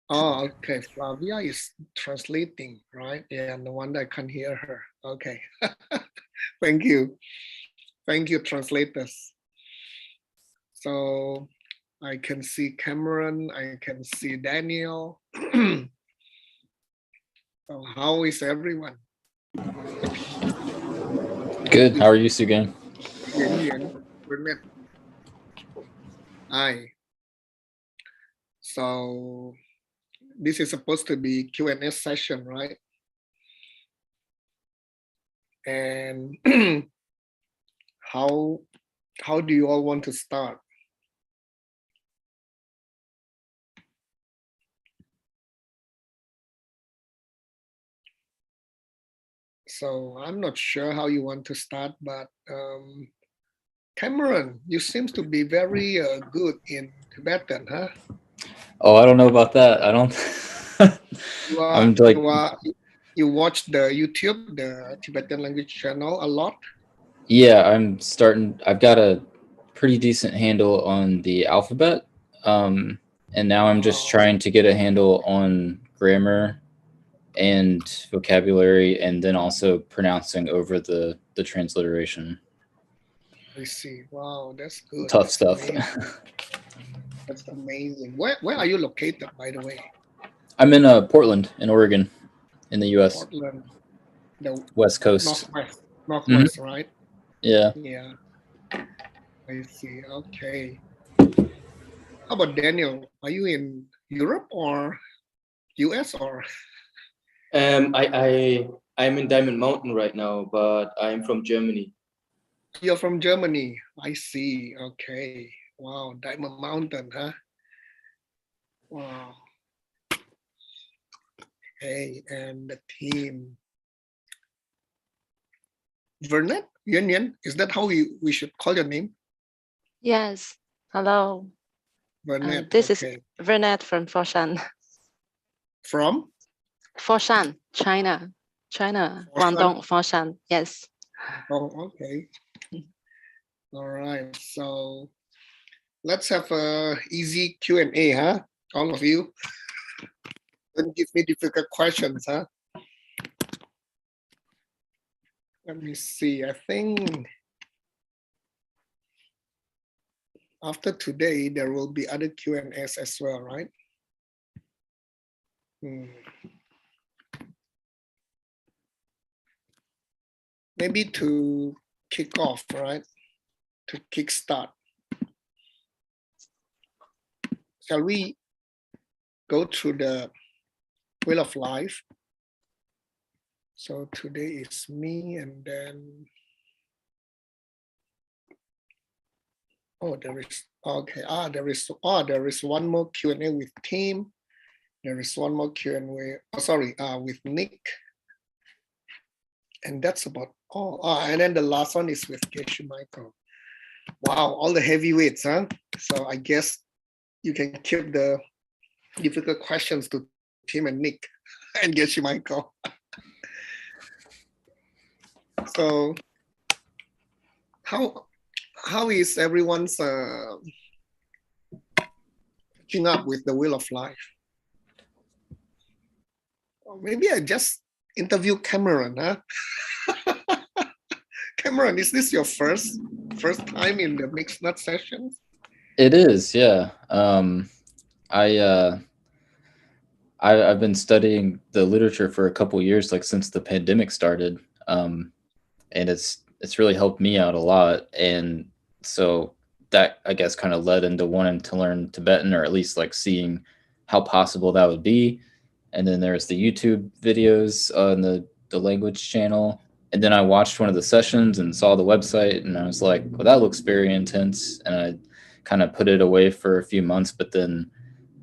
Oh, okay. Flavia is translating, right? Yeah, no wonder I can't hear her. Okay. Thank you. Thank you, translators. So I can see Cameron, I can see Daniel. So how is everyone? Good. How are you, Sugeng? Yen Yen, Burnett. Hi. So this is supposed to be Q&A session, right? And how do you all want to start? So I'm not sure how you want to start, but Cameron, you seems to be very good in Tibetan, huh? Oh, I don't know about that. I don't. You are I'm like, you watch the YouTube, the Tibetan language channel a lot. yeah, I'm starting. I've got a pretty decent handle on the alphabet, and now I'm just Oh, trying to get a handle on grammar and vocabulary, and then also pronouncing over the transliteration. I see. Wow, that's good. Tough That's stuff. amazing. That's amazing. Where are you located, by the way? I'm in Portland, in Oregon, in the U.S. Portland, the West Coast. northwest, Hmm. northwest, right? Yeah. Yeah, I see. Okay. How about Daniel? Are you in Europe or US or I'm in Diamond Mountain right now, but I'm from Germany. you're from Germany? I see. Okay. Wow, Diamond Mountain, huh? Wow. Hey, and the team. Vernet? Yun Yun? Is that how we should call your name? Yes. Hello. Vernet, This is okay. Vernette from Foshan. From? Foshan, China. China. Guangdong, Foshan. Yes. Oh, okay. All right. So let's have a easy Q&A, huh? All of you. Don't give me difficult questions, huh? Let me see. I think after today, there will be other Q&As as well, right? Maybe to kick off, right? To kickstart. Shall we go through the wheel of life? So today is me, and then there is okay. There is one more Q&A with Tim. There is one more Q&A. With Nick. And that's about all. And then the last one is with Geshe Michael. Wow, all the heavyweights, huh? So I guess you can keep the difficult questions to Tim and Nick and Geshe Michael. So how is everyone's catching up with the wheel of life? Maybe I just interview Cameron, huh? Cameron, is this your first time in the mixed nut sessions? It is, yeah. I've been studying the literature for a couple years, like since the pandemic started, and it's really helped me out a lot. And so that, I guess, kind of led into wanting to learn Tibetan, or at least like seeing how possible that would be. And then there's the YouTube videos on the language channel. And then I watched one of the sessions and saw the website, and I was like, well, that looks very intense. And I kind of put it away for a few months, but then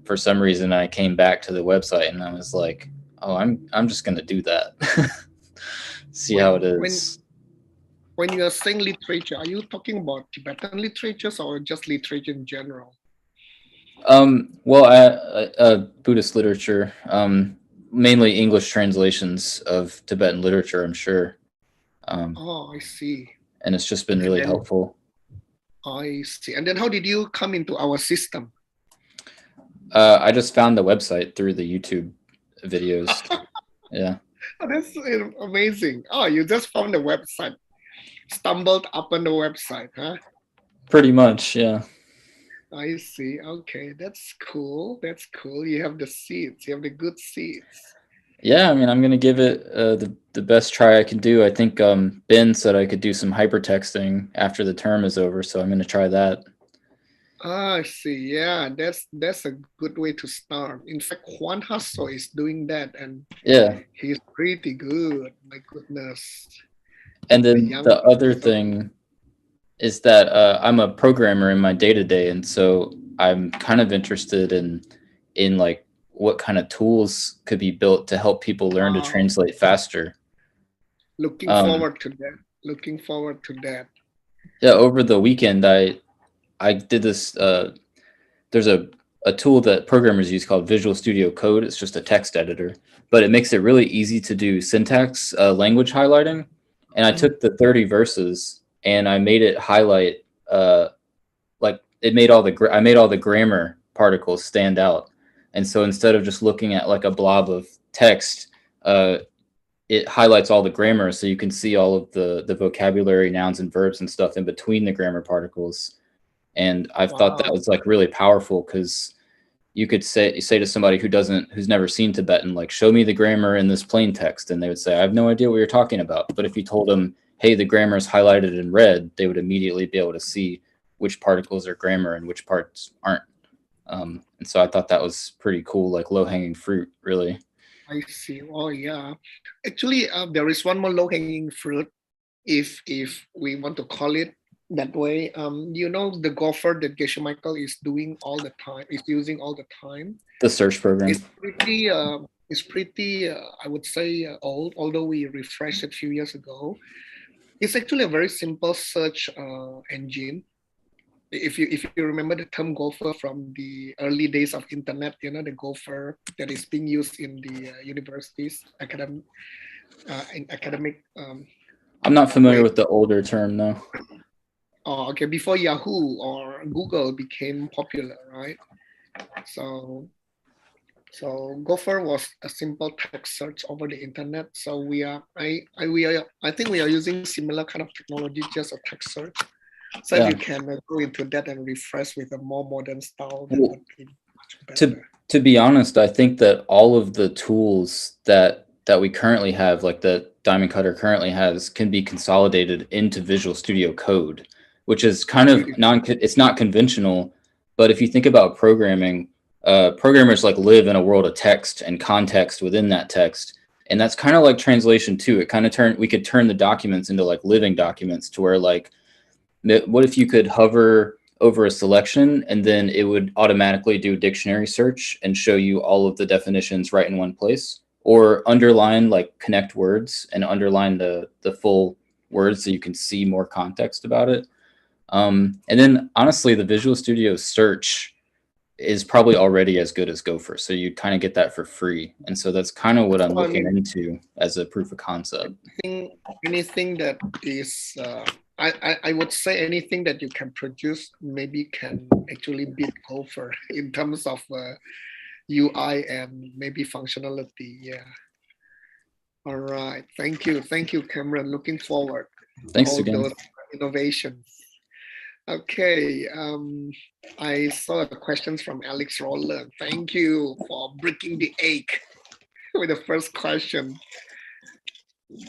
for some reason I came back to the website and I was like, oh, I'm just gonna do that. See how it is. When you are saying literature, are you talking about Tibetan literatures or just literature in general? Well, Buddhist literature, mainly English translations of Tibetan literature, I'm sure. I see. And it's just been really helpful. I see. And then how did you come into our system? I just found the website through the YouTube videos. Yeah, Oh, that's amazing. Oh, you just found the website, stumbled upon the website, huh? pretty much. Yeah. I see. Okay, that's cool. That's cool. You have the seeds. You have the good seeds. Yeah, I mean, I'm gonna give it the best try I can do. I think Ben said I could do some hypertexting after the term is over, so I'm gonna try that. Ah, I see. Yeah, that's a good way to start. In fact, Juan Hasso is doing that, and Yeah, he's pretty good. My goodness, and the then young the other Hasso. thing is that I'm a programmer in my day to day, and so I'm kind of interested in like what kind of tools could be built to help people learn to Wow, translate faster. looking Um, forward to that. Looking forward to that. yeah, over the weekend, I did this. There's a tool that programmers use called Visual Studio Code. It's just a text editor, but it makes it really easy to do syntax language highlighting. And I Mhm. took the 30 verses and I made it highlight like it made all I made all the grammar particles stand out. And so instead of just looking at like a blob of text, uh, it highlights all the grammar so you can see all of the vocabulary, nouns and verbs and stuff in between the grammar particles. And I've thought that Wow. was like really powerful because you could say to somebody who's never seen Tibetan, like, show me the grammar in this plain text, and they would say, I have no idea what you're talking about. But if you told them, hey, the grammar is highlighted in red, they would immediately be able to see which particles are grammar and which parts aren't. And so I thought that was pretty cool, like low hanging fruit, really. I see. Oh, yeah. Actually, there is one more low-hanging fruit, if we want to call it that way. You know, the gopher that Geshe Michael is doing all the time, is using all the time. The search program. It's pretty. I would say old, although we refreshed it a few years ago. It's actually a very simple search engine. If you remember the term gopher from the early days of internet, you know, the gopher that is being used in the universities, in academic I'm not familiar way. with the older term, though. Oh, okay, before Yahoo or Google became popular, right? So so Gopher was a simple text search over the internet. So I think we are using similar kind of technology, just a text search. So if Yeah. you can go into that and refresh with a more modern style, that Well, would be much to better. to be honest, I think that all of the tools that we currently have, like that Diamond Cutter currently has, can be consolidated into Visual Studio Code, which is kind of it's not conventional. But if you think about programming, programmers like live in a world of text and context within that text. And that's kind of like translation too. It kind of we could turn the documents into like living documents to where like what if you could hover over a selection and then it would automatically do a dictionary search and show you all of the definitions right in one place, or underline, like connect words and underline the full words so you can see more context about it. And then honestly, the Visual Studio search is probably already as good as Gopher, so you kind of get that for free. And so that's kind of what I'm Well, I looking mean, into as a proof of concept. anything that is, I would say anything that you can produce maybe can actually beat Gopher in terms of UI and maybe functionality. Yeah. All right. Thank you. Thank you, Cameron. Looking forward to Thanks all again. those innovations. Okay. I saw the questions from Alex Roller. Thank you for breaking the egg with the first question.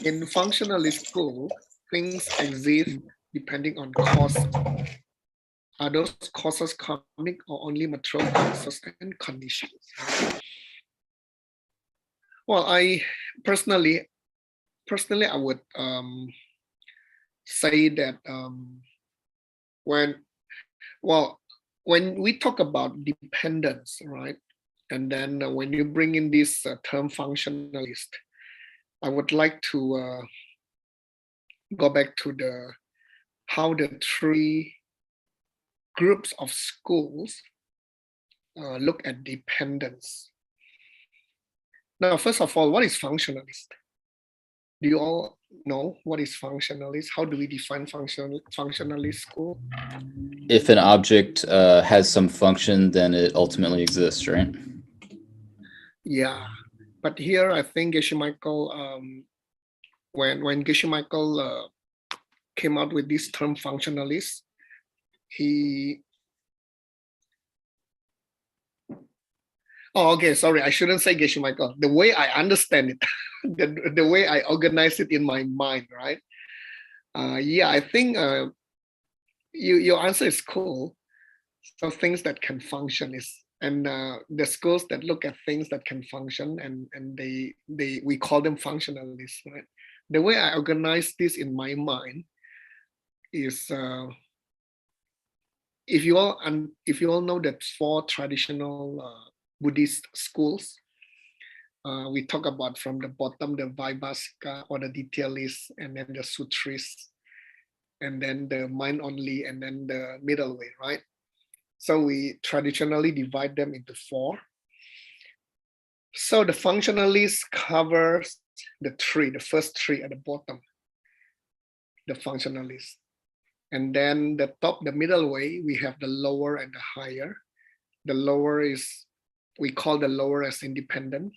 In functionalist school, things exist depending on course. Are those causes karmic or only material causes and conditions? Well, I personally, I would say that when, well, when we talk about dependence, right, and then when you bring in this term functionalist, I would like to go back to the how the three groups of schools look at dependence. Now, first of all, what is functionalist? Do you all know what is functionalist? How do we define functionalist school? If an object has some function, then it ultimately exists, right? Yeah, but here I think Geshe-Michael, when Geshe-Michael came out with this term functionalist, he okay, sorry, I shouldn't say Geshe-Michael. The way I understand it, the way I organize it in my mind, right? Yeah, I think your answer is cool. So things that can function is, and the schools that look at things that can function, and we call them functionalists, right? The way I organize this in my mind is, if you all know that 4 traditional Buddhist schools, we talk about from the bottom the Vaibhasika or the detailists, and then the Sutrists, and then the mind only, and then the middle way, right? So we traditionally divide them into 4. So the functionalist covers the first 3 at the bottom, the functionalist. And then the top, the middle way, we have the lower and the higher. The lower is, we call the lower as independent.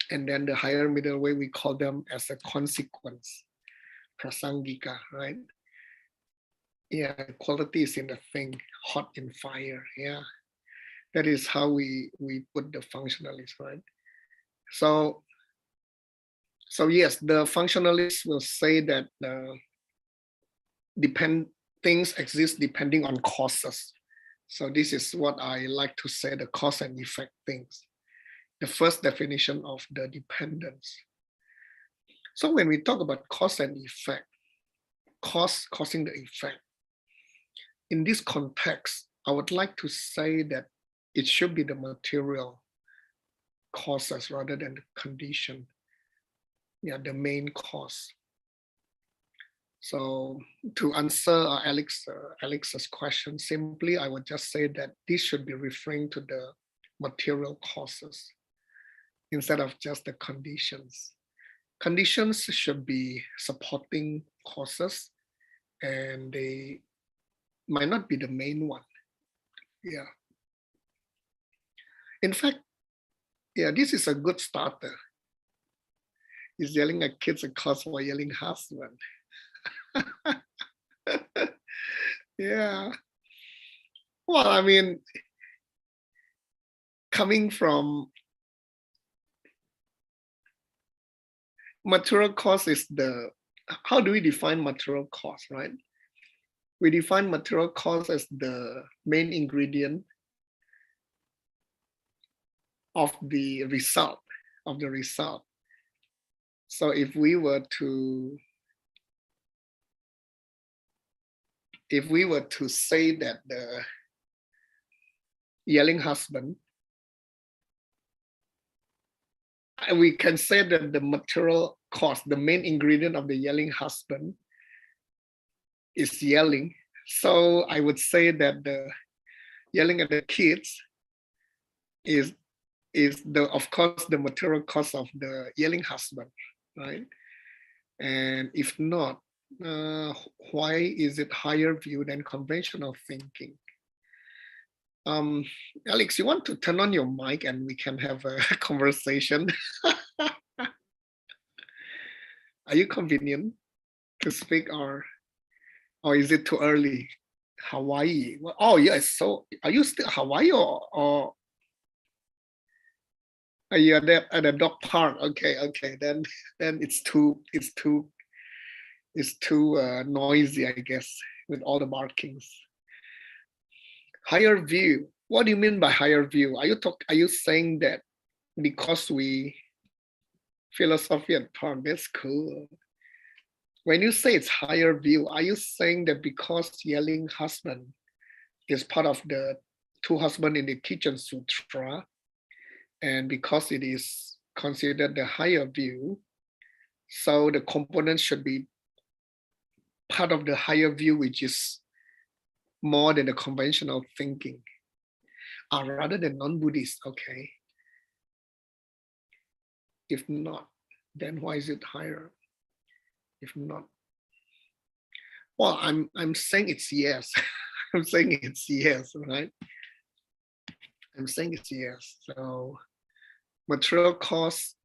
And then the higher middle way, we call them as a consequence, prasangika, right? Yeah, quality is in the thing, hot in fire, yeah. That is how we put the functionalist, right? So yes, the functionalists will say that things exist depending on causes. So this is what I like to say, the cause and effect things. The first definition of the dependence. So when we talk about cause and effect, cause causing the effect, in this context, I would like to say that it should be the material causes rather than the condition. Yeah, the main cause. So to answer Alex's question, simply, I would just say that this should be referring to the material causes instead of just the conditions. Conditions should be supporting causes, and they might not be the main one. Yeah. In fact, yeah, this is a good starter. Is yelling at kids a cause for yelling husband. Yeah. Well, I mean, coming from material cause is how do we define material cause, right? We define material cause as the main ingredient of the result, So if we were to say that the yelling husband, we can say that the material cause, the main ingredient of the yelling husband is yelling. So I would say that the yelling at the kids is of course the material cause of the yelling husband, right? And if not, why is it higher view than conventional thinking? Alex, you want to turn on your mic and we can have a conversation? Are you convenient to speak, or is it too early? Hawaii. Well, oh yes. So are you still Hawaii, or are you at the dog park? Okay. Then it's too noisy, I guess, with all the barkings. Higher view. What do you mean by higher view? Are you saying that because we philosophy at park? That's cool. When you say it's higher view, are you saying that because yelling husband is part of the two husband in the kitchen sutra, and because it is considered the higher view, so the components should be part of the higher view, which is more than the conventional thinking, rather than non-Buddhist? Okay. If not, then why is it higher? If not, well, I'm saying it's yes. I'm saying it's yes, right? I'm saying it's yes. So material cost,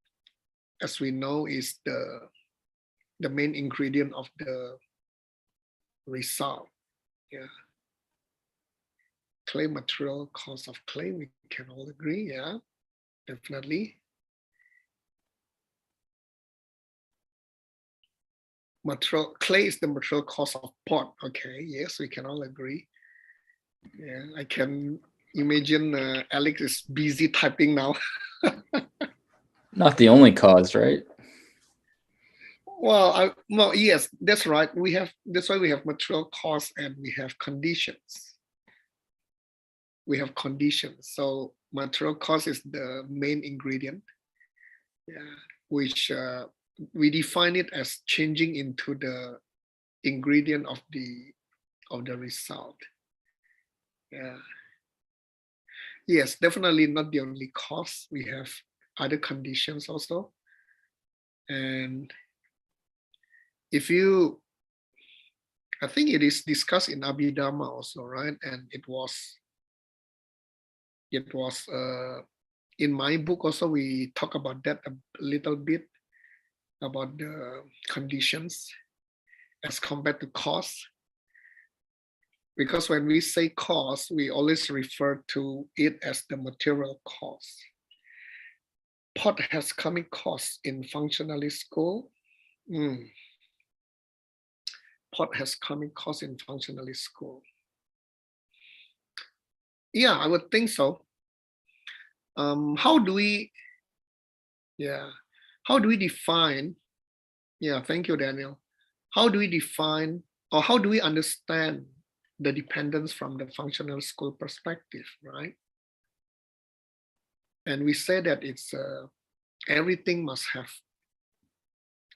as we know, is the main ingredient of the result. Yeah. Clay material cost of clay, we can all agree. Yeah, definitely. Material clay is the material cost of pot. Okay, yes, we can all agree. Yeah, I can imagine Alex is busy typing now. Not the only cause, right? Well, yes, that's right. That's why we have material costs and we have conditions. We have conditions. So material cost is the main ingredient, yeah, which we define it as changing into the ingredient of the result. Yeah. Yes, definitely not the only cause. We have other conditions also. And if you, I think it is discussed in Abhidharma also, right? And it was in my book also, we talk about that a little bit, about the conditions as compared to cause. Because when we say cause, we always refer to it as the material cause. Pot has coming cost in functionalist school. Pot has coming cost in functionalist school. Yeah, I would think so. How do we define? Yeah, thank you, Daniel. How do we define, or how do we understand the dependence from the functional school perspective, right? And we say that it's everything must have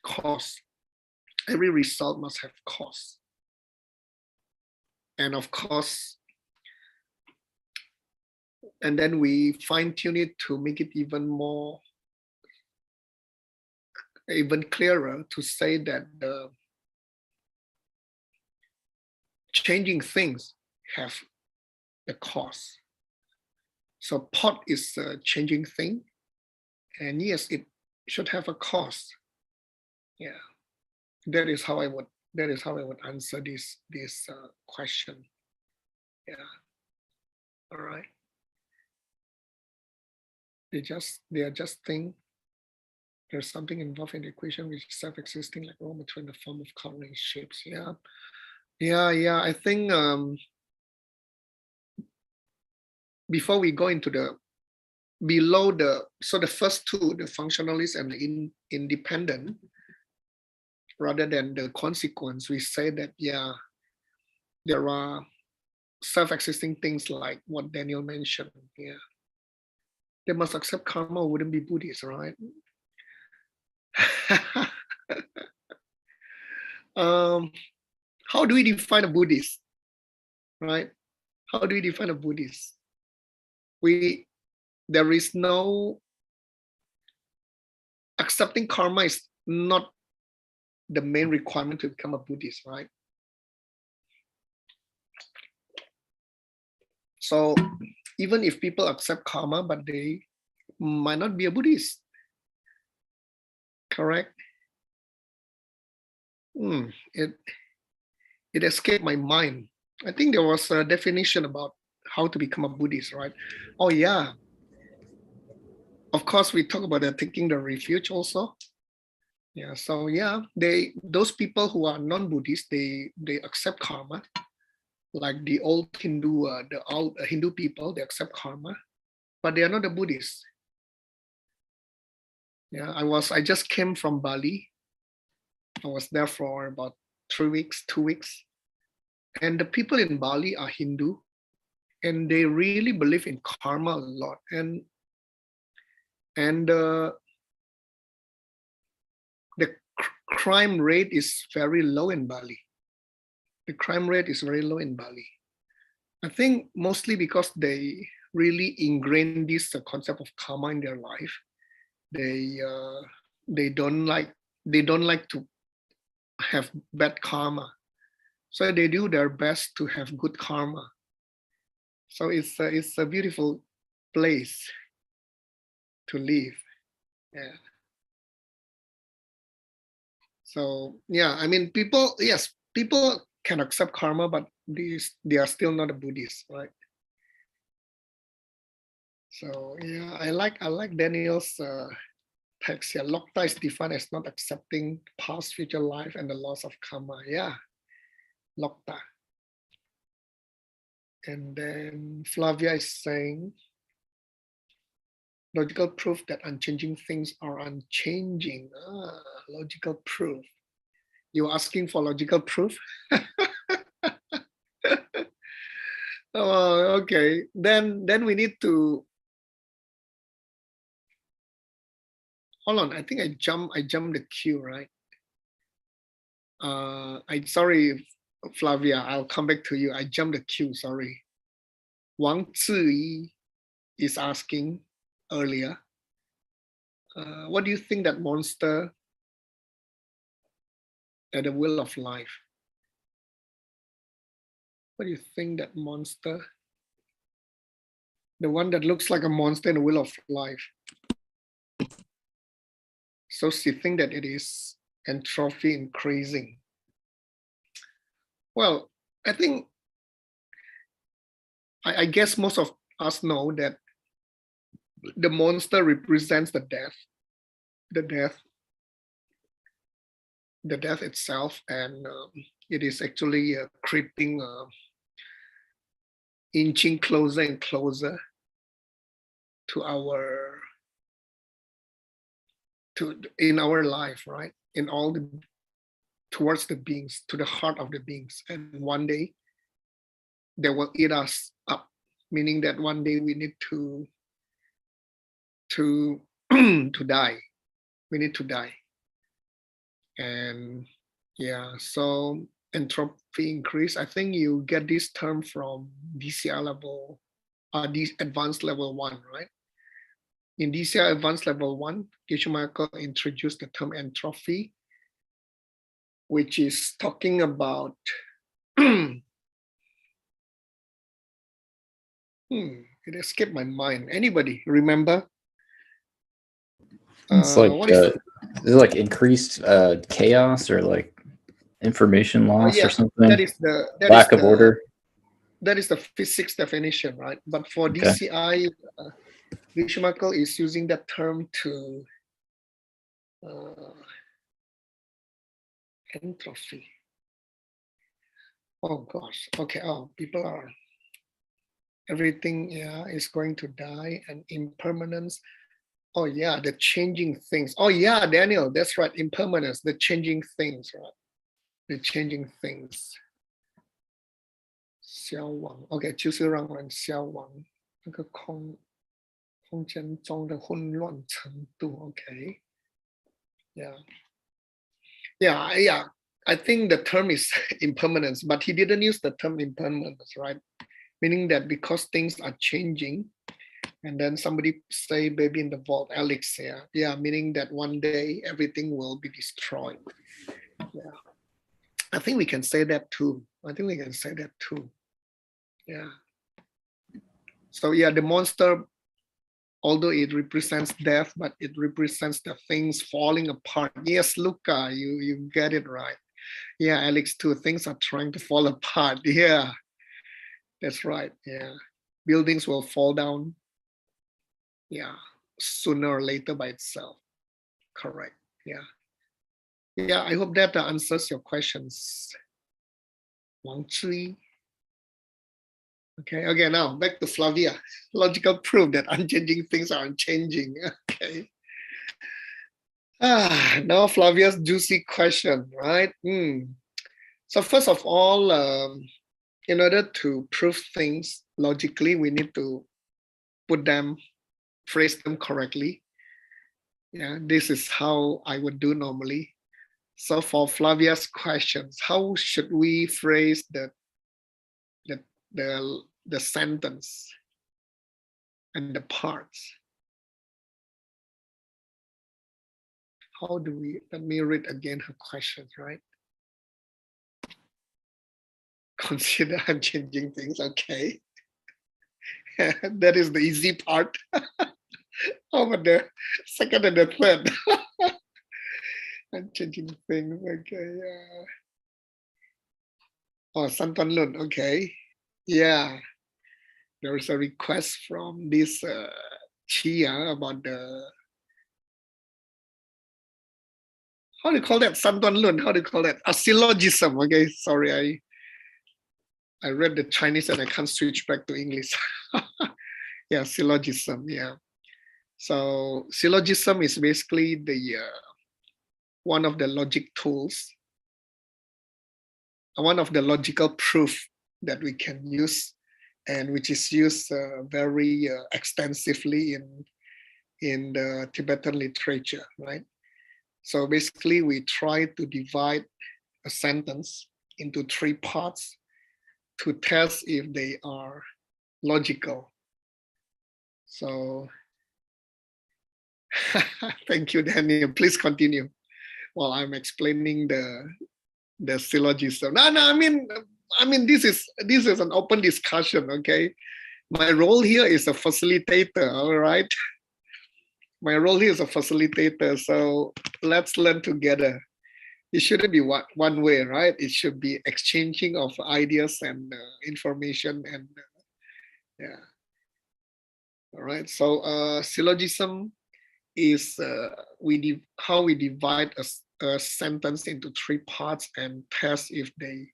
cost. Every result must have cost. And of course, and then we fine tune it to make it even clearer, to say that changing things have a cost. So pot is a changing thing, and yes, it should have a cost. Yeah, that is how I would answer this question. Yeah. All right. They are just think there's something involved in the equation which is self-existing, like raw material in the form of coloring shapes. Yeah. I think before we go into the below the first two, the functionalist and the independent, rather than the consequence, we say that there are self-existing things like what Daniel mentioned. Yeah, they must accept karma or wouldn't be Buddhist, right? How do we define a Buddhist, right? How do we define a Buddhist? There is no, accepting karma is not the main requirement to become a Buddhist, right? So even if people accept karma, but they might not be a Buddhist, correct? It escaped my mind. I think there was a definition about how to become a Buddhist, right? Oh yeah. Of course, we talk about taking the refuge also. Yeah. So yeah, those people who are non-Buddhist, they accept karma, like the old Hindu, Hindu people, they accept karma, but they are not a Buddhist. Yeah, I just came from Bali. I was there for about 2 weeks. And the people in Bali are Hindu, and they really believe in karma a lot. And the crime rate is very low in Bali. The crime rate is very low in Bali. I think mostly because they really ingrain this concept of karma in their life. they don't like to have bad karma. So they do their best to have good karma. So it's a beautiful place to live. Yeah. So yeah, I mean, people can accept karma, but they are still not a Buddhist, right? So yeah, I like Daniel's text here. Lokta is defined as not accepting past, future life, and the loss of karma. Yeah, Lokta. And then Flavia is saying, logical proof that unchanging things are unchanging. Logical proof. You're asking for logical proof? Oh, okay. Then we need to hold on. I think I jumped the queue, right? I'm sorry, Flavia. I'll come back to you. I jumped the queue. Sorry. Wang Ziyi is asking earlier. What do you think that monster at the wheel of life? What do you think that monster? The one that looks like a monster in the wheel of life. So she think that it is entropy increasing. Well, I think, I guess most of us know that the monster represents the death itself, and it is actually creeping, inching closer and closer to in our life, right? In all the towards the beings, to the heart of the beings, and one day they will eat us up, meaning that one day we need to to die. We need to die. And yeah, so entropy increase. I think you get this term from DCI level, this advanced level 1, right? In DCI advanced level 1, Geshe Michael introduced the term entropy, which is talking about it escaped my mind. Anybody remember? It's like What is is it like increased chaos or like information loss or something? that is the Lack of order. That is the physics definition, right? But for Okay. DCI, Geshe Michael is using that term to entropy. Oh gosh. Okay. Oh, people are, everything, yeah, is going to die, and impermanence. Oh yeah, the changing things. Oh yeah, Daniel, that's right. Impermanence, the changing things, right? The changing things. 消亡 ，OK， 就是让人消亡，那个空间中的混乱程度 ，OK，yeah. I think the term is impermanence, but he didn't use the term impermanence, right? Meaning that because things are changing, and then somebody say baby in the vault, Alex, yeah, meaning that one day everything will be destroyed. Yeah, I think we can say that too. Yeah. So yeah, the monster, although it represents death, but it represents the things falling apart. Yes, Luca, you get it right. Yeah, Alex too. Things are trying to fall apart. Yeah, that's right. Yeah, buildings will fall down. Yeah, sooner or later by itself. Correct. Yeah. Yeah, I hope that answers your questions. Wang Zhi. Okay, now back to Flavia. Logical proof that unchanging things are unchanging. Okay. Now Flavia's juicy question, right? So first of all, in order to prove things logically, we need to phrase them correctly. Yeah, this is how I would do normally. So for Flavia's questions, how should we phrase the sentence and the parts? how do we, let me read again her questions, right? Consider unchanging things, okay. That is the easy part. How about the second and the third? Unchanging things, okay. Oh, Santon Lun, okay. Yeah, there is a request from this Chia about the, how do you call that? Santon Lun, how do you call that? A syllogism, okay, sorry, I read the Chinese and I can't switch back to English. Yeah, syllogism, yeah. So syllogism is basically the one of the logic tools, one of the logical proof that we can use, and which is used very extensively in the Tibetan literature, right? So basically, we try to divide a sentence into 3 parts to test if they are logical. So thank you, Daniel. Please continue while I'm explaining the syllogism. No, I mean this is an open discussion, okay? My role here is a facilitator, all right? My role here is a facilitator, so let's learn together. It shouldn't be one way, right? It should be exchanging of ideas and information, and yeah. All right, so syllogism is how we divide a sentence into 3 parts and test if they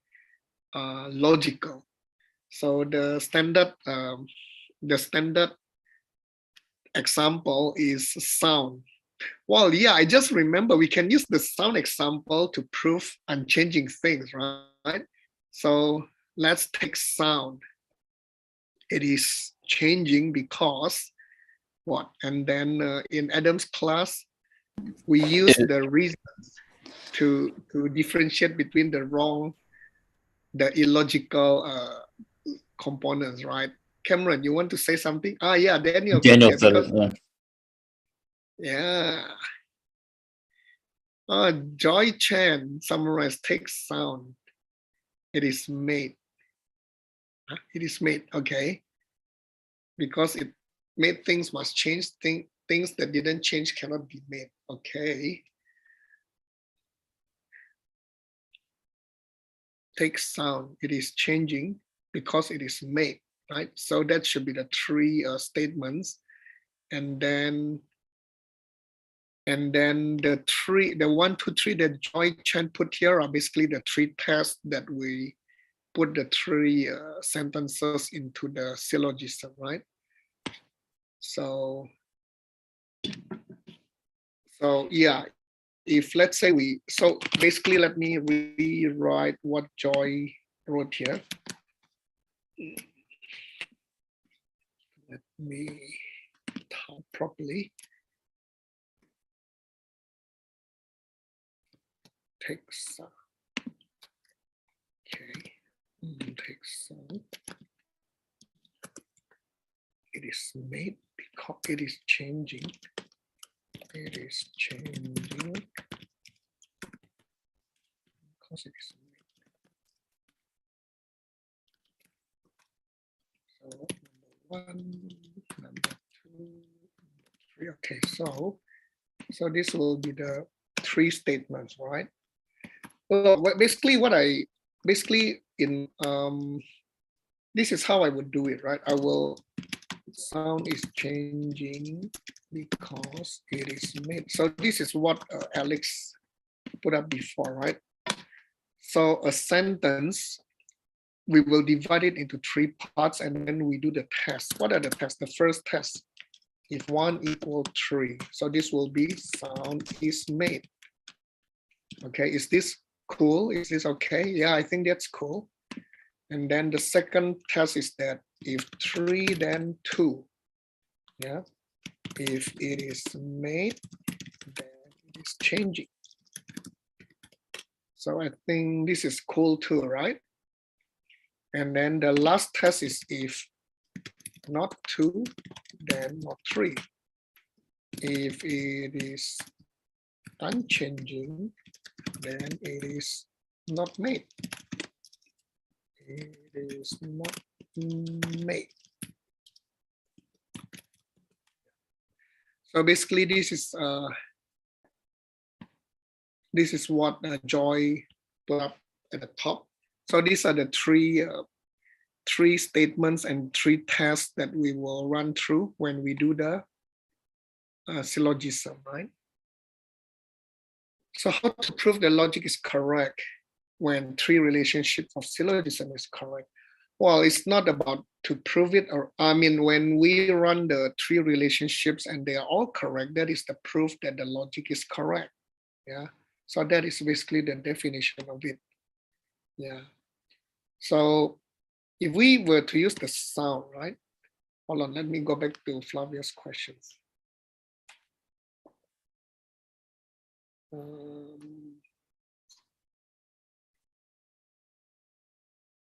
are logical. So the standard example is sound. Well, yeah, I just remember we can use the sound example to prove unchanging things, right? So let's take sound. It is changing because what? And then in Adam's class, we use the reasons to differentiate between the illogical components, right? Cameron, you want to say something? Ah, yeah, Daniel. Daniel said it, yeah. Joy Chan summarized takes sound. It is made. It is made, okay. Because it made things must change. Things that didn't change cannot be made, okay. Takes sound. It is changing because it is made, right? So that should be the 3 statements. And then the 1, 2, 3 that Joy Chan put here are basically the 3 tests that we put the 3 sentences into the syllogism, right? So yeah, if let's say so basically let me rewrite what Joy wrote here. Let me type properly. Takes sound. Okay, takes sound. It is made because it is changing. It is changing because it is made. So number 1, number 2, number 3. Okay, so this will be the 3 statements, right? Well, basically in this is how I would do it, right? Sound is changing because it is made. So this is what Alex put up before, right? So a sentence, we will divide it into 3 parts and then we do the test. What are the tests? The first test, if 1 equals 3. So this will be sound is made. Okay, is this cool? Is this okay? Yeah, I think that's cool. And then the second test is that if 3, then 2. Yeah, if it is made, then it is changing. So I think this is cool too, right? And then the last test is if not 2, then not 3. If it is unchanging, then it is not made. It is not made. So basically, this is what Joy put up at the top. So these are the three statements and three tests that we will run through when we do the syllogism, right? So how to prove the logic is correct when three relationships of syllogism is correct? Well, it's not about to prove it, or I mean, when we run the three relationships and they are all correct, that is the proof that the logic is correct. Yeah. So that is basically the definition of it. Yeah. So if we were to use the sound, right? Hold on, let me go back to Flavia's questions.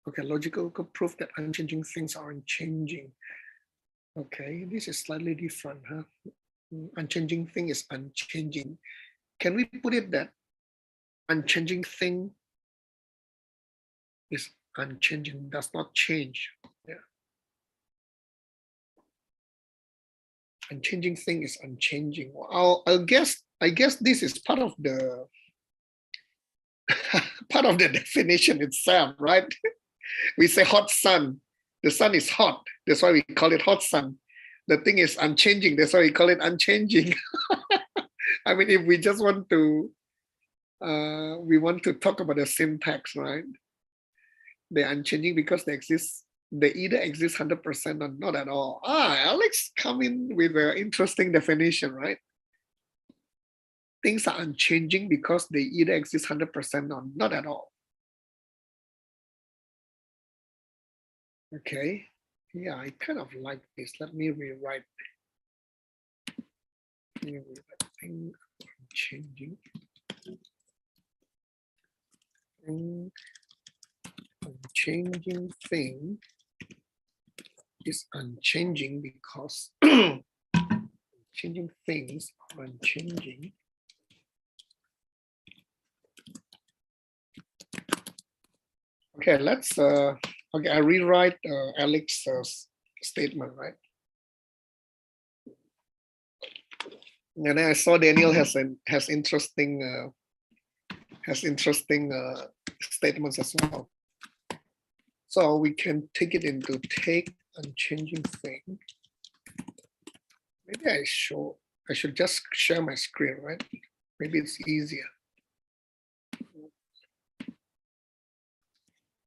Okay, logical proof that unchanging things are unchanging. Okay, this is slightly different, huh? Unchanging thing is unchanging. Can we put it that unchanging thing is unchanging, does not change? Yeah. Unchanging thing is unchanging. Well, I guess this is part of the part of the definition itself, right? We say hot sun. The sun is hot. That's why we call it hot sun. The thing is unchanging. That's why we call it unchanging. I mean, if we just want to, we want to talk about the syntax, right? They're unchanging because they exist. They either exist 100% or not at all. Alex come in with an interesting definition, right? Things are unchanging because they either exist 100% or not at all. Okay, yeah, I kind of like this. Let me rewrite. Thing unchanging. Unchanging thing is unchanging because changing things are unchanging. Okay, let's okay, I rewrite Alex's statement, right? And I saw Daniel has interesting statements as well. So we can take it into take unchanging thing. Maybe I should just share my screen, right? Maybe it's easier.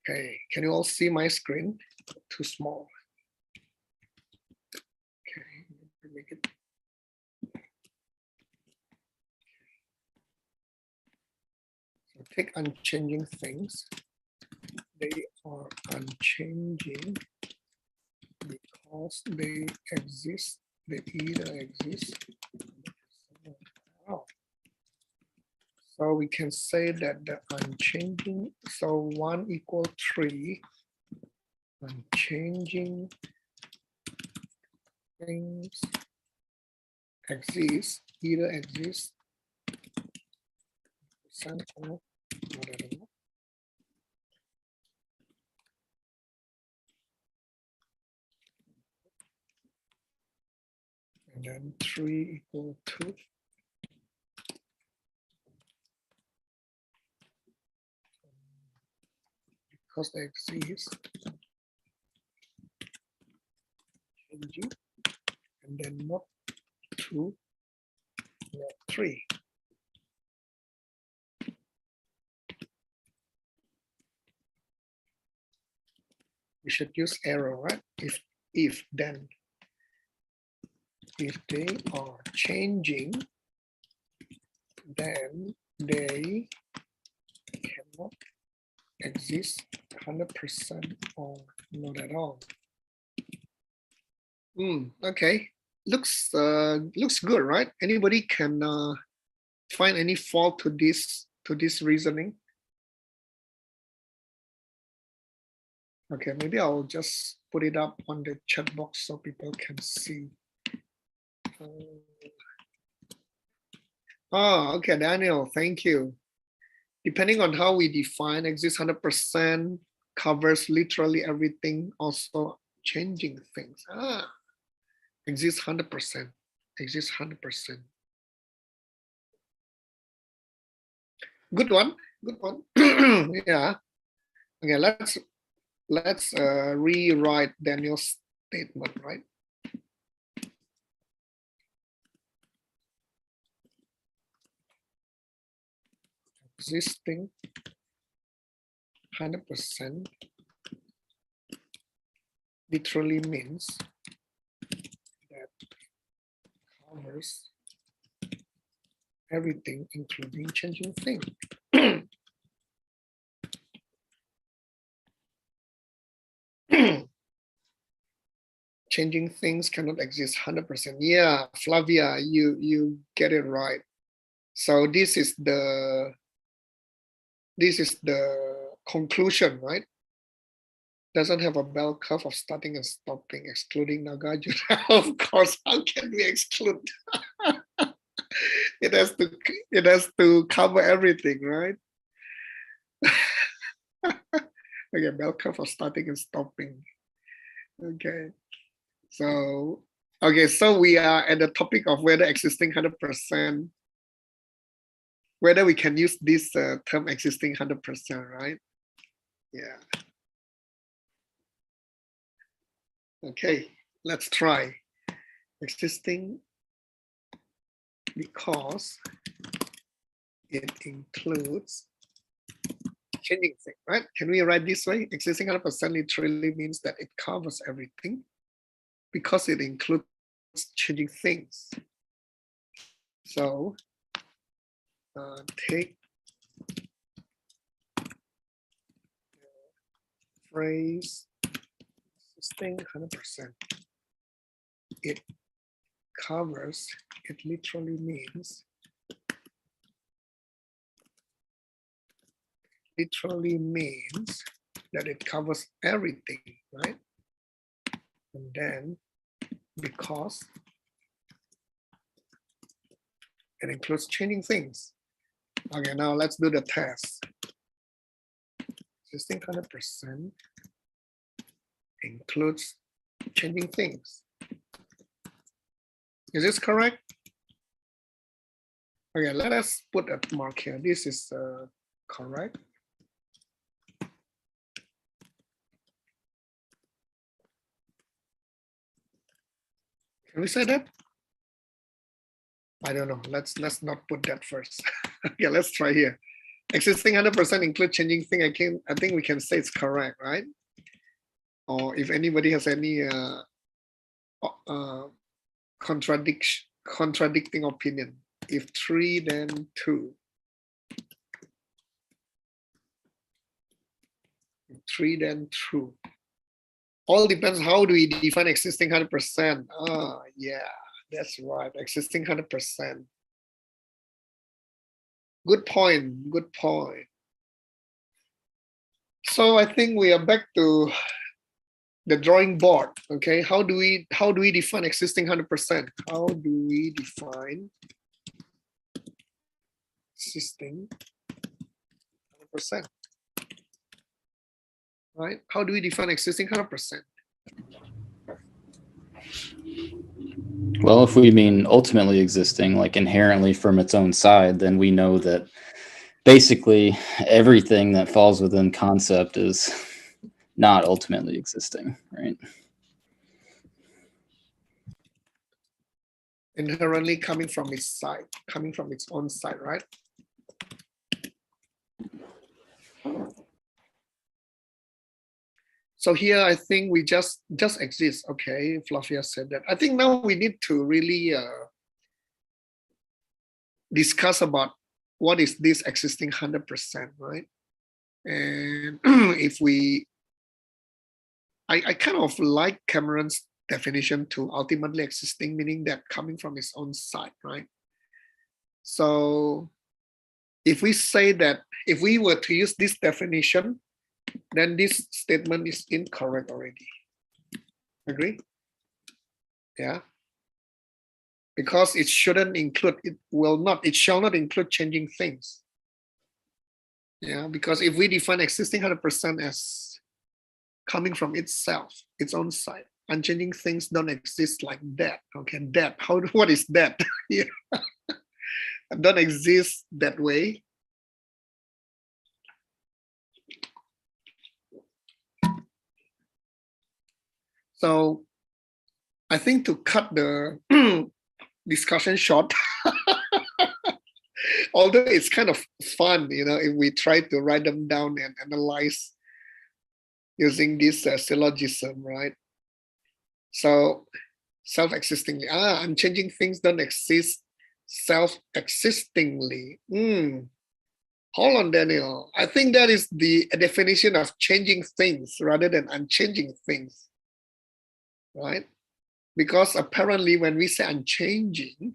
Okay, can you all see my screen? Too small. Okay, make it. So take unchanging things. They are unchanging because they exist. They either exist. Wow. So we can say that the unchanging, so 1 equal 3, unchanging things exist, either exist, sample, whatever. And then 3 equal 2. Because they exist, changing, and then not 2, not 3. We should use arrow, right? If then, if they are changing, then they cannot exist 100% or not at all. Okay, looks good, right? Anybody can find any fault to this reasoning? Okay, maybe I'll just put it up on the chat box so people can see. Oh, okay, Daniel, thank you. Depending on how we define exists 100% covers literally everything, also changing things. Exists 100%, exists 100%. Good one, good one. Yeah. Okay, let's rewrite Daniel's statement, right? Existing 100% literally means that covers everything, including changing things. Changing things cannot exist 100%. Yeah, Flavia, you get it right. So this is the conclusion, right? Doesn't have a bell curve of starting and stopping, excluding Nagarjuna. Of course, how can we exclude? It has to cover everything, right? Okay, bell curve of starting and stopping. Okay. So we are at the topic of whether existing 100%, whether we can use this term existing 100%, right? Yeah. Okay, let's try. Existing because it includes changing things, right? Can we write this way? Existing 100% literally means that it covers everything because it includes changing things. So take the phrase existing 100%. It covers, it literally means, that it covers everything, right? And then because it includes changing things. Okay, now let's do the test. Existing 100% includes changing things. Is this correct? Okay, let us put a mark here. This is correct. Can we say that? I don't know. Let's not put that first. Okay, let's try here. Existing 100% include changing thing. I think we can say it's correct, right? Or if anybody has any contradicting opinion. If 3, then 2. If 3, then true. All depends how do we define existing 100%. Yeah, that's right. Existing 100%. Good point. Good point. So I think we are back to the drawing board. Okay, how do we define existing 100%? How do we define existing 100%? Right? How do we define existing 100%? Well, if we mean ultimately existing, like inherently from its own side, then we know that basically everything that falls within concept is not ultimately existing, right? Inherently coming from its side, coming from its own side, right? So here, I think we just exist. Okay, Flavia said that. I think now we need to really discuss about what is this existing 100%, right? And if I kind of like Cameron's definition to ultimately existing, meaning that coming from its own side, right? So if we say that, if we were to use this definition, then this statement is incorrect already. Agree? Yeah. because it shouldn't include, it shall not include changing things. Yeah, because if we define existing 100% as coming from itself, its own side, unchanging things don't exist like that. Okay, that, what is that? Yeah. Don't exist that way. So I think to cut the discussion short, although it's kind of fun, if we try to write them down and analyze using this syllogism, right? So self-existingly, unchanging things don't exist self-existingly. Hold on, Daniel. I think that is the definition of changing things rather than unchanging things, right? Because apparently when we say unchanging,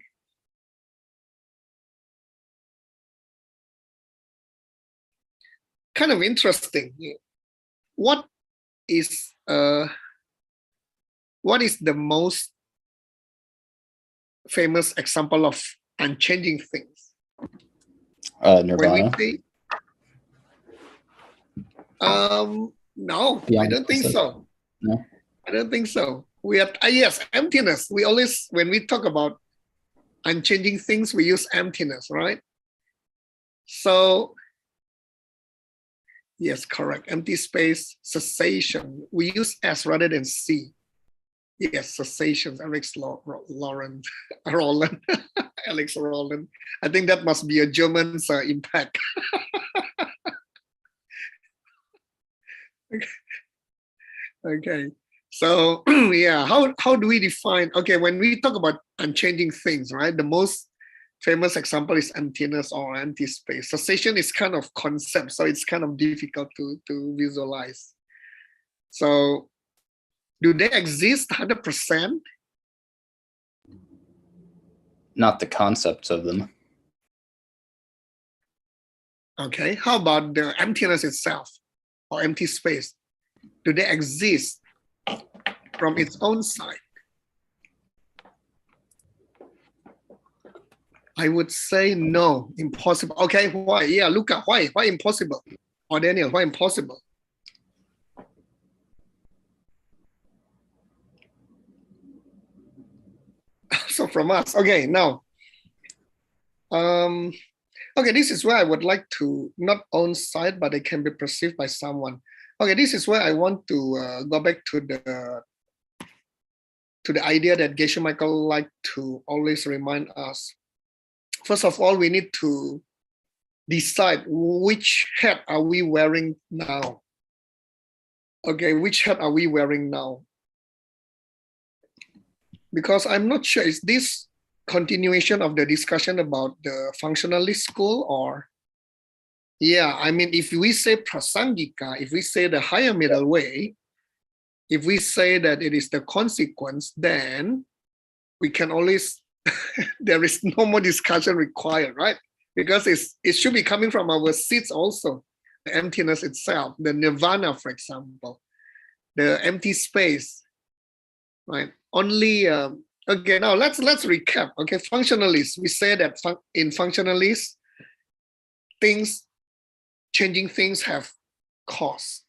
kind of interesting. What is the most famous example of unchanging things? Nirvana. When we say, no, I don't think so. No, I don't think so. We are yes, emptiness. We always, when we talk about unchanging things, we use emptiness, right? So yes, correct. Empty space, cessation. We use S rather than C. Yes, cessation. Alex Roland, Alex Roland. I think that must be a German's impact. Okay. So yeah, how do we define? Okay, when we talk about unchanging things, right? The most famous example is emptiness or empty space. Cessation is kind of concept, so it's kind of difficult to visualize. So do they exist 100%? not the concepts of them. Okay, how about the emptiness itself or empty space? Do they exist from its own side? I would say no, impossible. Okay, why? Yeah, Luca, why? Why impossible? Or Daniel, why impossible? So from us, okay, now, okay, this is where I would like to not own sight, but it can be perceived by someone. Okay, this is where I want to go back to the idea that Geshe Michael liked to always remind us. First of all, we need to decide which hat are we wearing now. Okay, which hat are we wearing now? Because I'm not sure, is this continuation of the discussion about the functionalist school or? Yeah, I mean, if we say prasangika, if we say the higher middle way, if we say that it is the consequence, then we can always, there is no more discussion required, right? Because it should be coming from our seats also, the emptiness itself, the nirvana, for example, the empty space, right? Only, okay, now let's recap. Okay, functionalists, we say that in functionalists, changing things have cause,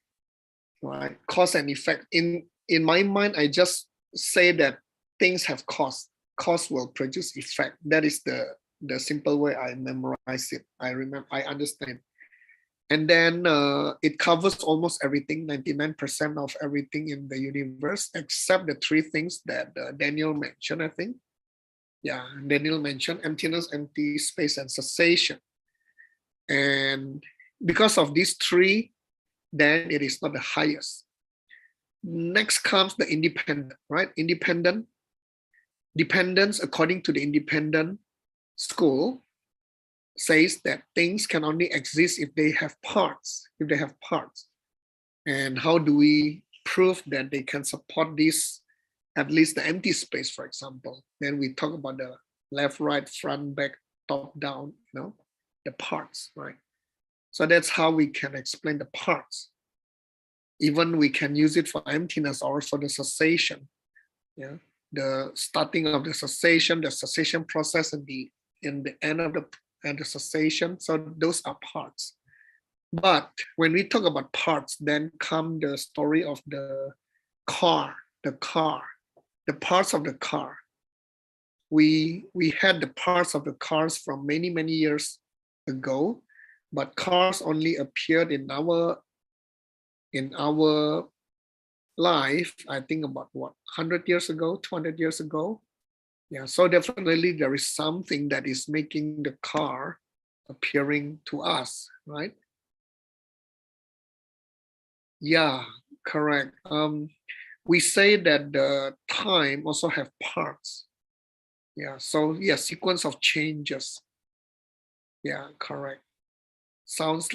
right? Cause and effect. In my mind, I just say that things have cause. Cause will produce effect. That is the simple way I memorize it. I understand. And then it covers almost everything, 99% of everything in the universe, except the three things that Daniel mentioned, I think. Yeah, Daniel mentioned emptiness, empty space, and cessation. And because of these three, then it is not the highest. Next comes the independent, right? Dependence, according to the independent school, says that things can only exist if they have parts, And how do we prove that they can support this, at least the empty space, for example? Then we talk about the left, right, front, back, top, down, the parts, right? So that's how we can explain the parts. Even we can use it for emptiness or for the cessation. Yeah. the starting of the cessation process, and the end of the cessation. So those are parts. But when we talk about parts, then come the story of the car, the parts of the car. We had the parts of the cars from many years ago, but cars only appeared in our life, I think about what, 100 years ago, 200 years ago. Yeah, so definitely there is something that is making the car appearing to us, right? Yeah, correct. We say that the time also have parts. Yeah, so yeah, sequence of changes. Yeah, correct. Sounds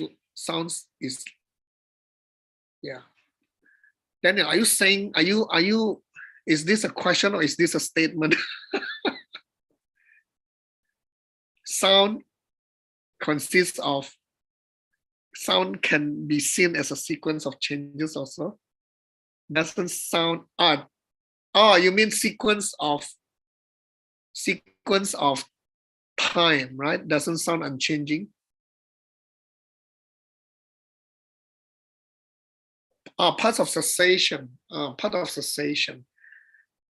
is, yeah. Daniel, are you saying, are you, is this a question or is this a statement? Sound consists of, sound can be seen as a sequence of changes also. Doesn't sound odd. Oh, you mean sequence of time, right? Doesn't sound unchanging. Parts of cessation. Part of cessation.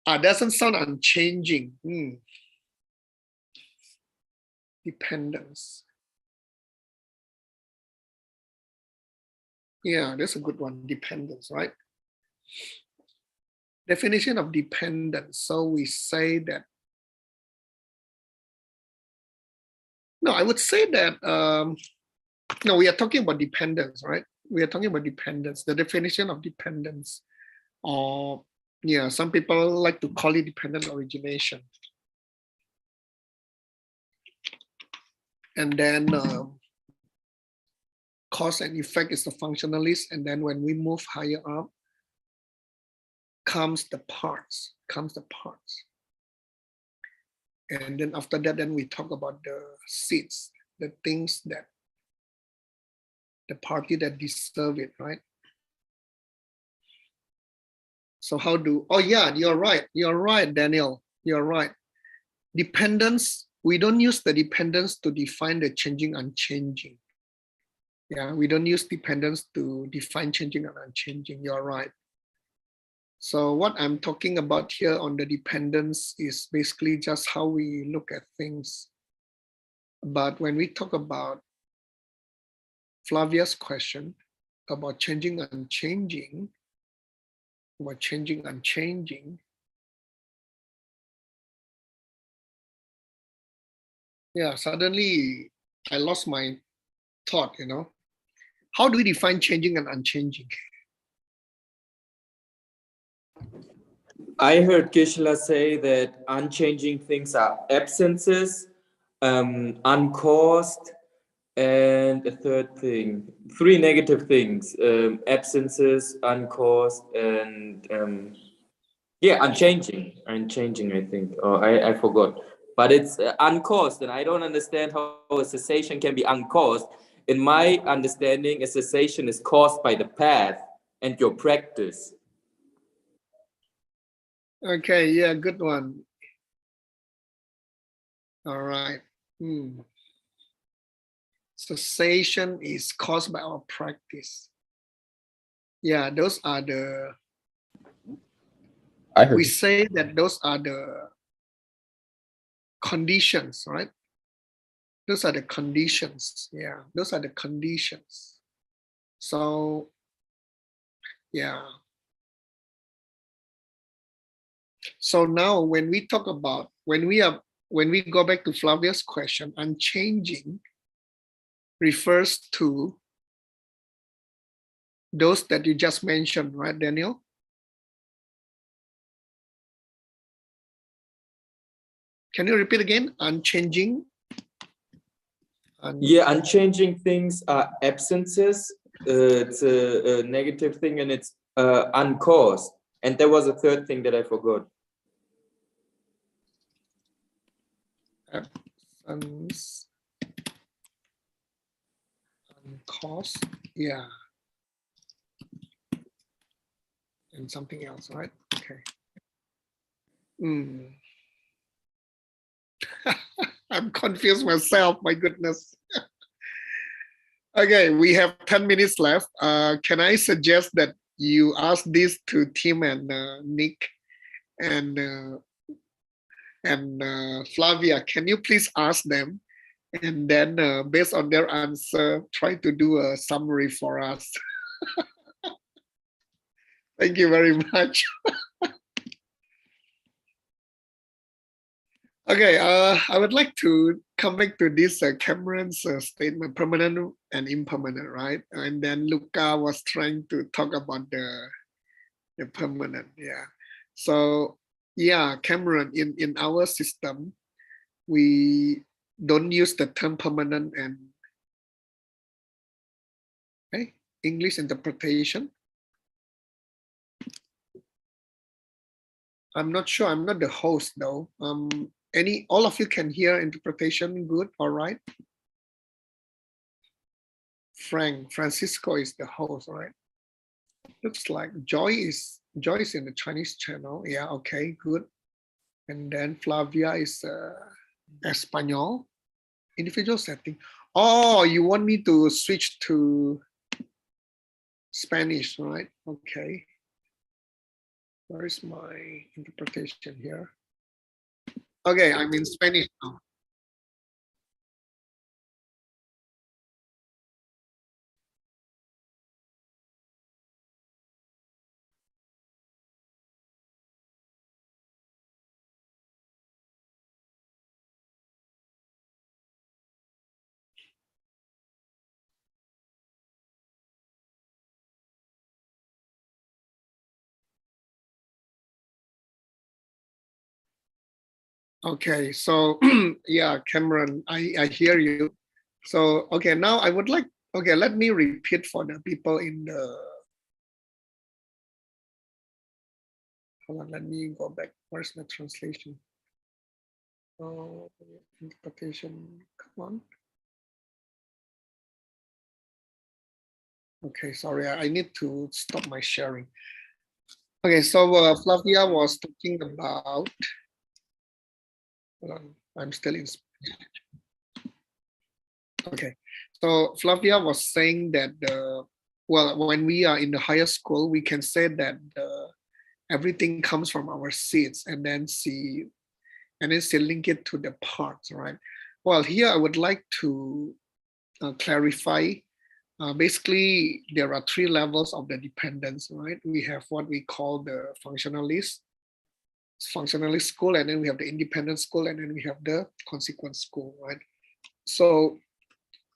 Doesn't sound unchanging. Dependence. Yeah, that's a good one. Dependence, right? Definition of dependence. So we say that. No, I would say that. No, we are talking about dependence, right? We are talking about dependence. The definition of dependence, or yeah, some people like to call it dependent origination. And then cause and effect is the functionalist. And then when we move higher up, comes the parts. And then after that, then we talk about the seeds, the things that the party that deserve it, right? So how do, oh yeah, you're right, Daniel, you're right. Dependence, we don't use the dependence to define the changing, unchanging. Yeah, we don't use dependence to define changing and unchanging, you're right. So what I'm talking about here on the dependence is basically just how we look at things. But when we talk about Flavia's question about changing, unchanging, yeah, suddenly I lost my thought, you know. How do we define changing and unchanging? I heard Kishla say that unchanging things are absences, uncaused, and a third thing, three negative things, absences, uncaused, and yeah, unchanging, I think, or I forgot. But it's uncaused, and I don't understand how a cessation can be uncaused. In my understanding, a cessation is caused by the path and your practice. Okay, yeah, good one. All right. Cessation is caused by our practice. Yeah, those are the, we say that those are the conditions, right? Those are the conditions. Yeah, those are the conditions. So, yeah. So now when we talk about, when we go back to Flavia's question, unchanging refers to those that you just mentioned, right, Daniel? Can you repeat again? Unchanging? Yeah, unchanging things are absences. It's a negative thing, and it's uncaused. And there was a third thing that I forgot. Absence, uncaused, yeah. And something else, right? Okay. Hmm. I'm confused myself, my goodness. Okay, we have 10 minutes left. Can I suggest that you ask this to Tim and Nick and Flavia? Can you please ask them? And then based on their answer, try to do a summary for us. Thank you very much. Okay, I would like to come back to this Cameron's statement, permanent and impermanent, right? And then Luca was trying to talk about the permanent, yeah. So yeah, Cameron, in our system, we don't use the term permanent and English interpretation. I'm not sure. I'm not the host though. All of you can hear interpretation good, all right? Francisco is the host, right? Looks like Joy is in the Chinese channel. Yeah, okay, good. And then Flavia is Espanol. Individual setting. Oh, you want me to switch to Spanish, right? Okay. Where is my interpretation here? Okay, I'm in Spanish now. Okay, so yeah, Cameron, I hear you. So, okay, now I would like, okay, let me repeat for the people in the, hold on, let me go back. Where's the translation? Oh, interpretation, come on. Okay, sorry, I need to stop my sharing. Okay, so Flavia was talking about, hold on, I'm still in Spanish. Okay, so Flavia was saying that, well, when we are in the higher school, we can say that everything comes from our seeds and then link it to the parts, right? Well, here I would like to clarify. Basically, there are three levels of the dependence, right? We have what we call the functionalist school, and then we have the independent school, and then we have the consequent school, right? So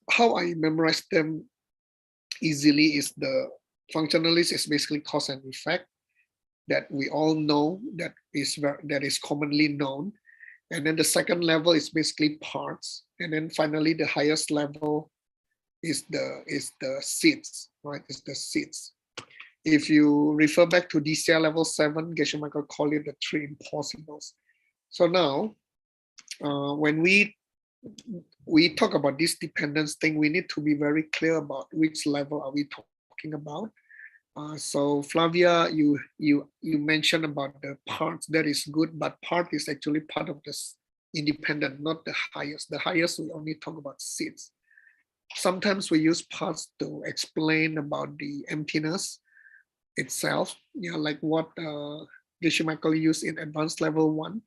how I memorize them easily is the functionalist is basically cause and effect that we all know, that is commonly known. And then the second level is basically parts. And then finally, the highest level is the seeds, right? It's the seeds. If you refer back to DCI level 7, Geshe-Michael called it the three impossibles. So now, when we talk about this dependence thing, we need to be very clear about which level are we talking about. So Flavia, you mentioned about the parts. That is good, but part is actually part of this independent, not the highest. The highest we only talk about seeds. Sometimes we use parts to explain about the emptiness itself. Yeah, like what Geshe-Michael used in advanced level 1,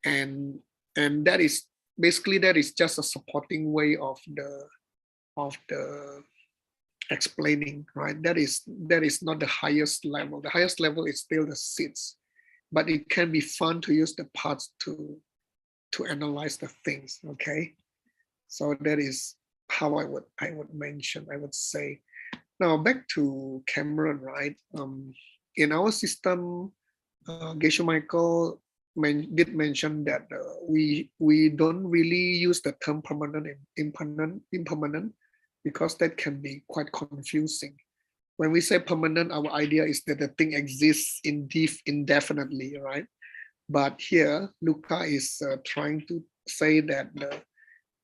and that is basically just a supporting way of the explaining, right? That is not the highest level. The highest level is still the seeds, but it can be fun to use the parts to analyze the things. Okay, so that is how I would say. Now back to Cameron, right? In our system, Geshe-Michael did mention that we don't really use the term permanent and impermanent because that can be quite confusing. When we say permanent, our idea is that the thing exists indefinitely, right? But here, Luca is trying to say that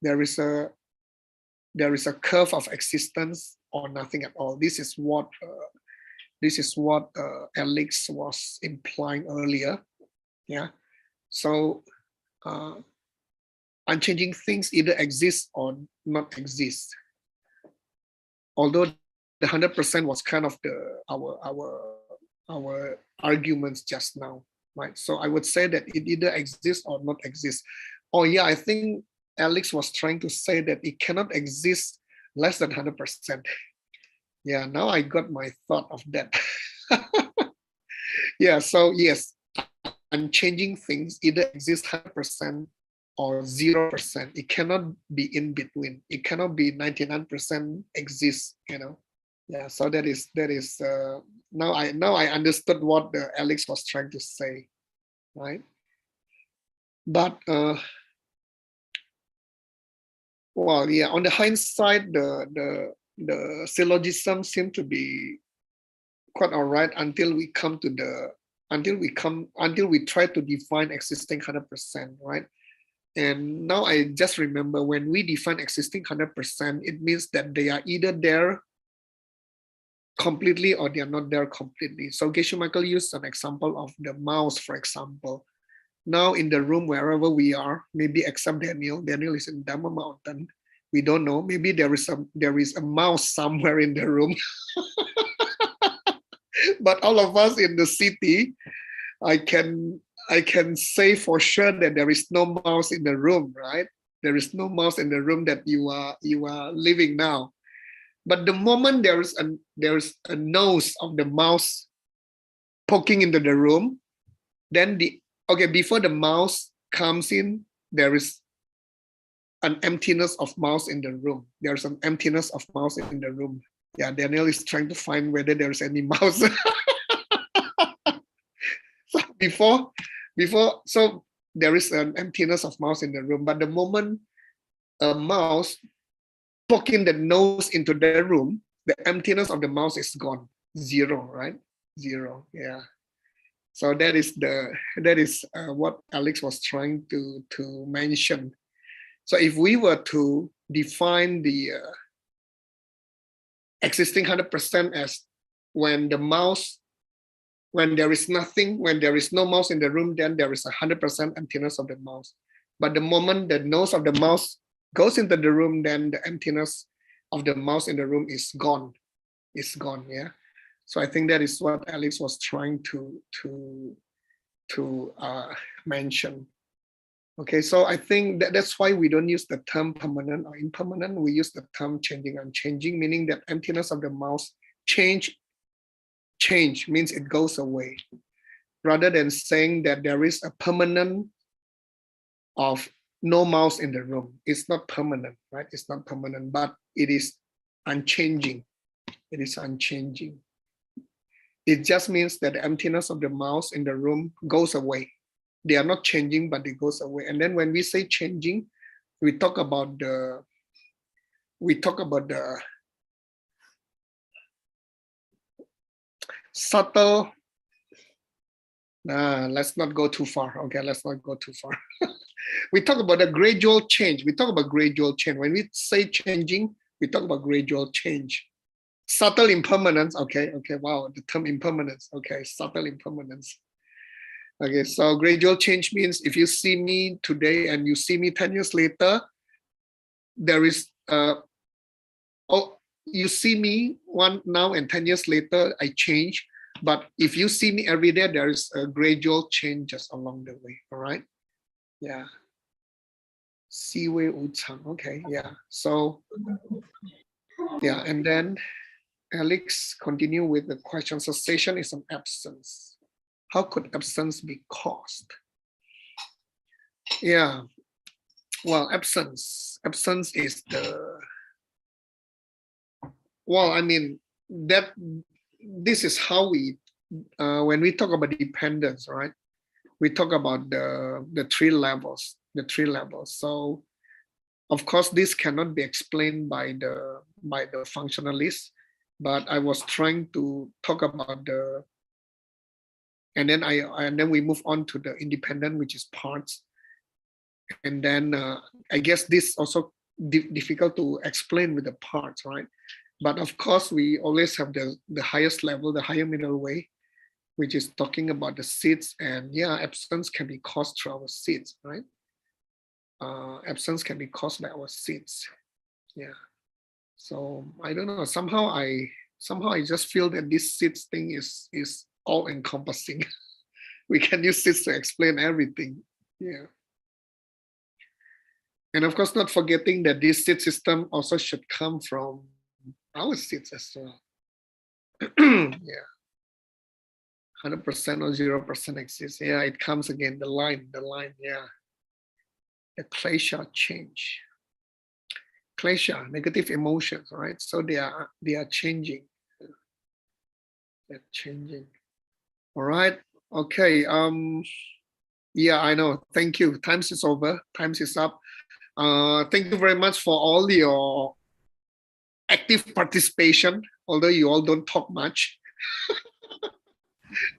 there is a curve of existence or nothing at all. This is what Alex was implying earlier. Yeah. So unchanging things either exist or not exist. Although the 100% was kind of our arguments just now, right? So I would say that it either exists or not exist. Oh yeah, I think Alex was trying to say that it cannot exist less than 100%. Yeah, now I got my thought of that. Yeah, so yes, unchanging things either exist 100% or 0%. It cannot be in between. It cannot be 99% exist, you know. Yeah, so that is now I understood what Alex was trying to say, right? But well, yeah, on the hindsight, the syllogism seemed to be quite all right until we come to the until we try to define existing 100%, right? And now I just remember when we define existing 100%, it means that they are either there completely or they are not there completely. So Geshe Michael used an example of the mouse, for example. Now in the room, wherever we are, maybe except Daniel is in Dhamma Mountain. We don't know. Maybe there is a mouse somewhere in the room. But all of us in the city, I can say for sure that there is no mouse in the room, right? There is no mouse in the room that you are living now. But the moment there is a nose of the mouse poking into the room, then before the mouse comes in, there is an emptiness of mouse in the room. There's an emptiness of mouse in the room. Yeah, Daniel is trying to find whether there's any mouse. So so there is an emptiness of mouse in the room, but the moment a mouse poking the nose into the room, the emptiness of the mouse is gone. Zero, right? Zero. Yeah. So that is what Alex was trying to mention. So if we were to define the existing 100% as when there is nothing, when there is no mouse in the room, then there is 100% emptiness of the mouse. But the moment the nose of the mouse goes into the room, then the emptiness of the mouse in the room is gone. It's gone, yeah. So I think that is what Alex was trying to mention. Okay, so I think that's why we don't use the term permanent or impermanent. We use the term changing, unchanging, meaning that emptiness of the mouse change means it goes away, rather than saying that there is a permanent of no mouse in the room. It's not permanent, right? It's not permanent, but it is unchanging. It is unchanging. It just means that the emptiness of the mouse in the room goes away. They are not changing, but it goes away. And then when we say changing, we talk about the subtle. Let's not go too far. Okay, let's not go too far. We talk about a gradual change. We talk about gradual change. When we say changing, we talk about gradual change. Subtle impermanence. Okay. Wow, the term impermanence. Okay, subtle impermanence. Okay, so gradual change means if you see me today and you see me 10 years later, there is you see me now and 10 years later, I change. But if you see me every day, there is a gradual changes along the way. All right. Yeah. Siwei Uchang. Okay. Yeah. So yeah, and then Alex continue with the question. Cessation is an absence. How could absence be caused? Yeah. Well, absence is I mean, this is how we, when we talk about dependence, right? We talk about the three levels. So, of course, this cannot be explained by the functionalists, but I was trying to talk about and then we move on to the independent, which is parts, and then I guess this also difficult to explain with the parts, right? But of course, we always have the highest level, the higher middle way, which is talking about the seeds, and yeah, absence can be caused through our seeds, right? Absence can be caused by our seeds. Yeah. So I don't know. Somehow I just feel that this seeds thing is all encompassing. We can use seeds to explain everything. Yeah. And of course, not forgetting that this seed system also should come from our seeds as well. Yeah. 100% or 0% exists. Yeah, it comes again, the line, yeah. The klesha change. Klesha, negative emotions, right? So they are changing. They're changing. All right. Okay. Yeah, I know. Thank you. Times is over. Times is up. Thank you very much for all your active participation, although you all don't talk much.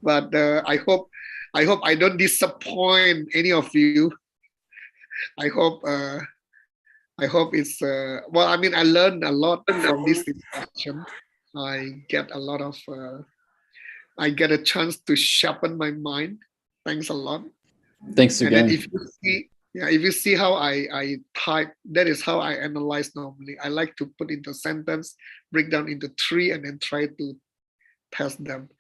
But I hope I don't disappoint any of you. I hope it's well. I mean, I learned a lot from this discussion. I get a lot of I get a chance to sharpen my mind. Thanks a lot. Thanks And then again. if you see, yeah, if you see how I type, that is how I analyze normally. I like to put into sentence, break down into 3, and then try to test them.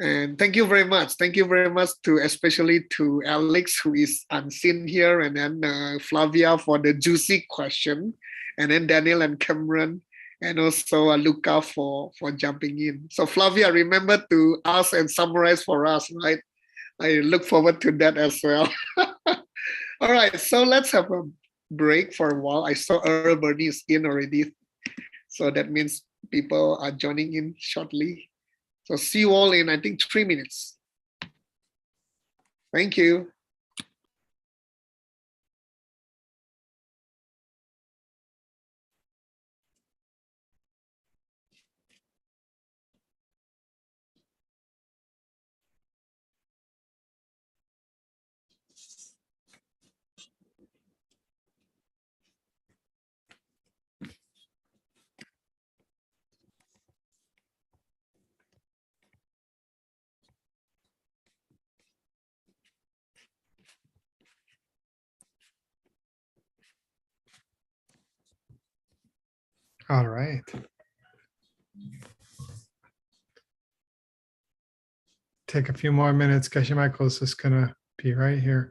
And thank you very much. Thank you very much to especially to Alex, who is unseen here, and then Flavia for the juicy question, and then Daniel and Cameron, and also Luca for jumping in. So Flavia, remember to ask and summarize for us, right? I look forward to that as well. All right, so let's have a break for a while. I saw Earl Bernie is in already, so that means people are joining in shortly. So see you all in, I think, 3 minutes. Thank you. All right. Take a few more minutes. Geshe Michael's just gonna be right here.